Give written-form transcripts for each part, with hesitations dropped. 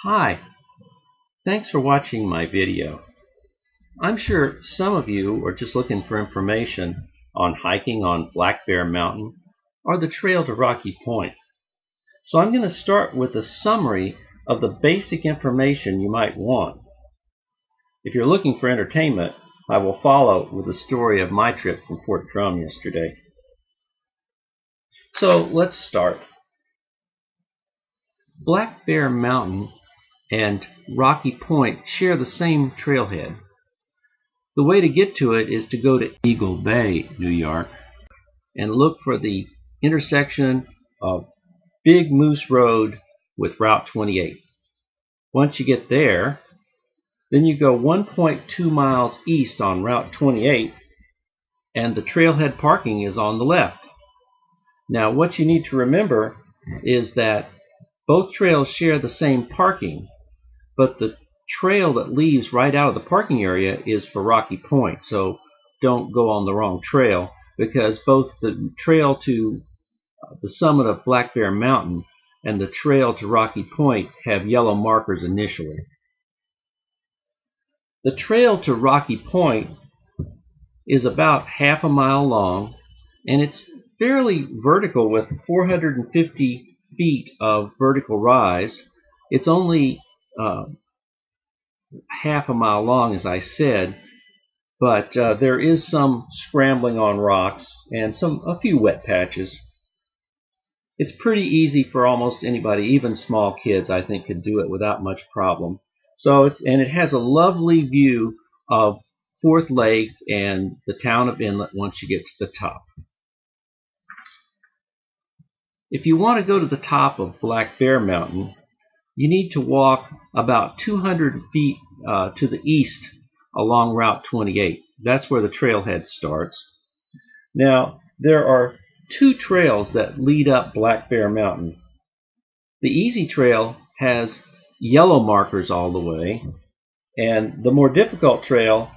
Hi, thanks for watching my video. I'm sure some of you are just looking for information on hiking on Black Bear Mountain or the trail to Rocky Point. So I'm going to start with a summary of the basic information you might want. If you're looking for entertainment, I will follow with the story of my trip from Fort Drum yesterday. So let's start. Black Bear Mountain and Rocky Point share the same trailhead. The way to get to it is to go to Eagle Bay, New York, and look for the intersection of Big Moose Road with Route 28. Once you get there, then you go 1.2 miles east on Route 28, and the trailhead parking is on the left. Now, what you need to remember is that both trails share the same parking, but the trail that leaves right out of the parking area is for Rocky Point, so don't go on the wrong trail, because both the trail to the summit of Black Bear Mountain and the trail to Rocky Point have yellow markers initially. The trail to Rocky Point is about half a mile long, and it's fairly vertical with 450 feet of vertical rise. It's only half a mile long, as I said, but there is some scrambling on rocks and a few wet patches. It's pretty easy for almost anybody, even small kids, I think, could do it without much problem. So it has a lovely view of Fourth Lake and the town of Inlet once you get to the top. If you want to go to the top of Black Bear Mountain, you need to walk about 200 feet to the east along Route 28. That's where the trailhead starts. Now, there are two trails that lead up Black Bear Mountain. The easy trail has yellow markers all the way, and the more difficult trail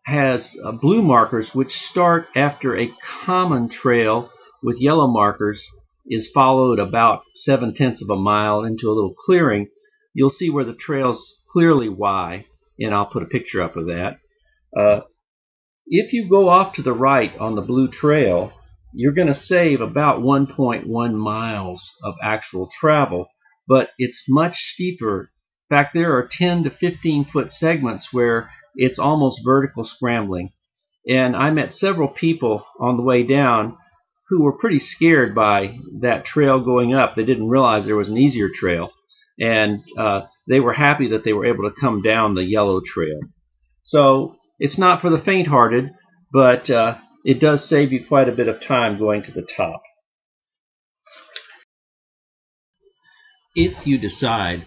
has blue markers, which start after a common trail with yellow markers is followed about 7/10 of a mile into a little clearing. You'll see where the trails clearly Y, and I'll put a picture up of that. If you go off to the right on the blue trail, you're going to save about 1.1 miles of actual travel, but it's much steeper. In fact, there are 10 to 15 foot segments where it's almost vertical scrambling. And I met several people on the way down who were pretty scared by that trail going up. They didn't realize there was an easier trail, and they were happy that they were able to come down the yellow trail. So it's not for the faint-hearted, but it does save you quite a bit of time going to the top. If you decide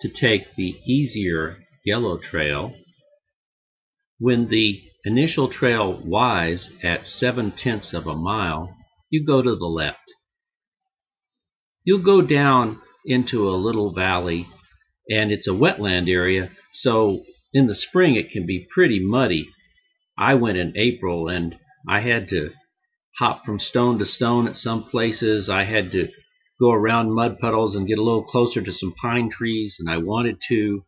to take the easier yellow trail, when the initial trail Ys at 7/10 of a mile, you go to the left. You'll go down into a little valley, and it's a wetland area, so in the spring it can be pretty muddy. I went in April, and I had to hop from stone to stone at some places. I had to go around mud puddles and get a little closer to some pine trees than I wanted to,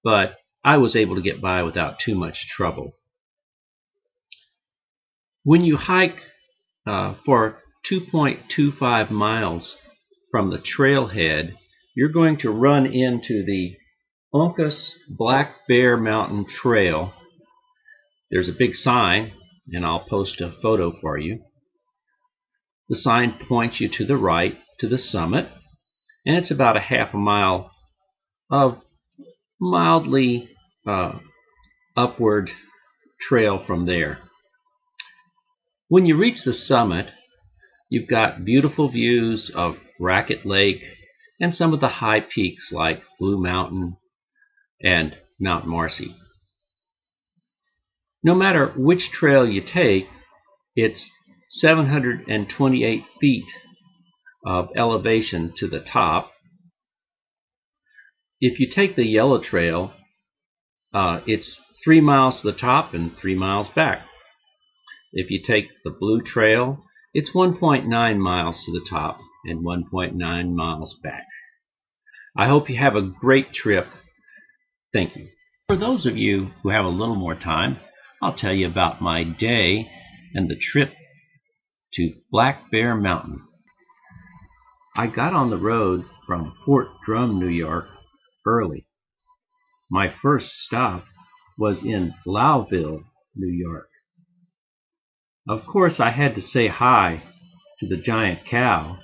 but I was able to get by without too much trouble. When you hike for 2.25 miles from the trailhead, you're going to run into the Uncas Black Bear Mountain Trail. There's a big sign, and I'll post a photo for you. The sign points you to the right, to the summit, and it's about a half a mile of mildly upward trail from there. When you reach the summit, you've got beautiful views of Racket Lake and some of the high peaks like Blue Mountain and Mount Marcy. No matter which trail you take, it's 728 feet of elevation to the top. If you take the yellow trail, it's 3 miles to the top and 3 miles back. If you take the blue trail, it's 1.9 miles to the top and 1.9 miles back. I hope you have a great trip. Thank you. For those of you who have a little more time, I'll tell you about my day and the trip to Black Bear Mountain. I got on the road from Fort Drum, New York, early. My first stop was in Lowville, New York. Of course, I had to say hi to the giant cow,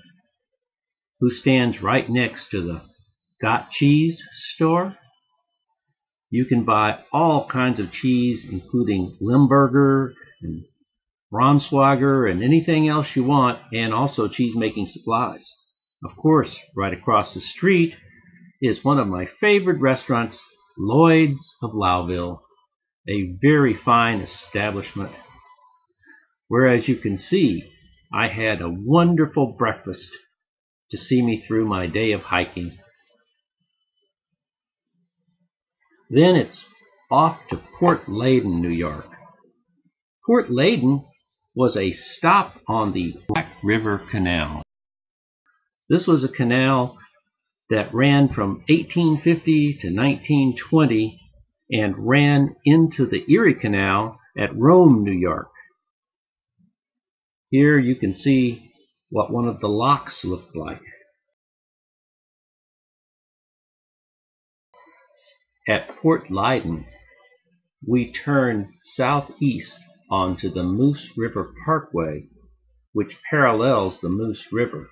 who stands right next to the Got Cheese store. You can buy all kinds of cheese, including Limburger and Braunschweiger and anything else you want, and also cheese-making supplies. Of course, right across the street is one of my favorite restaurants, Lloyd's of Lowville, a very fine establishment, where, as you can see, I had a wonderful breakfast to see me through my day of hiking. Then it's off to Port Layden, New York. Port Layden was a stop on the Black River Canal. This was a canal that ran from 1850 to 1920 and ran into the Erie Canal at Rome, New York. Here you can see what one of the locks looked like. At Port Layden, we turn southeast onto the Moose River Parkway, which parallels the Moose River.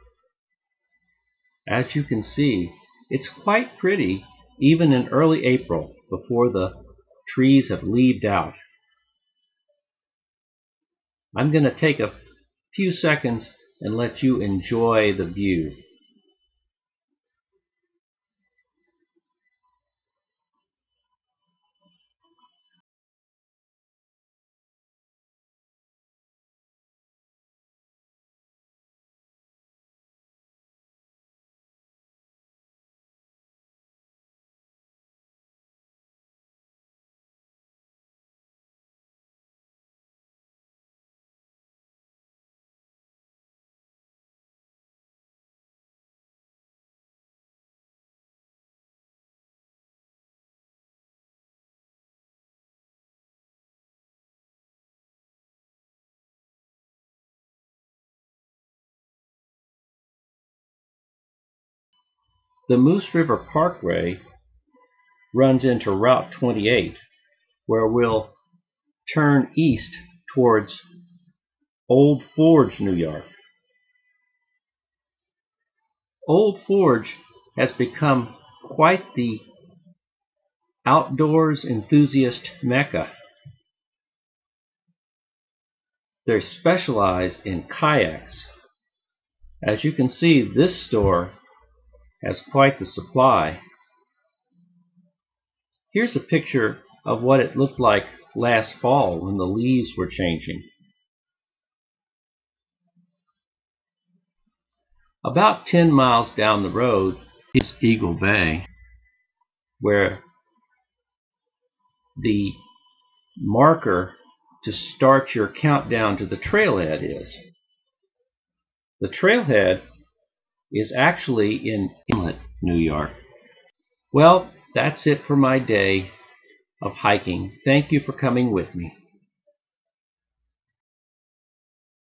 As you can see, it's quite pretty even in early April before the trees have leaved out. I'm going to take a few seconds and let you enjoy the view. The Moose River Parkway runs into Route 28, where we'll turn east towards Old Forge, New York. Old Forge has become quite the outdoors enthusiast mecca. They're specialized in kayaks. As you can see, this store has quite the supply. Here's a picture of what it looked like last fall when the leaves were changing. About 10 miles down the road is Eagle Bay, where the marker to start your countdown to the trailhead is. The trailhead is actually in Inlet, New York. Well, that's it for my day of hiking. Thank you for coming with me.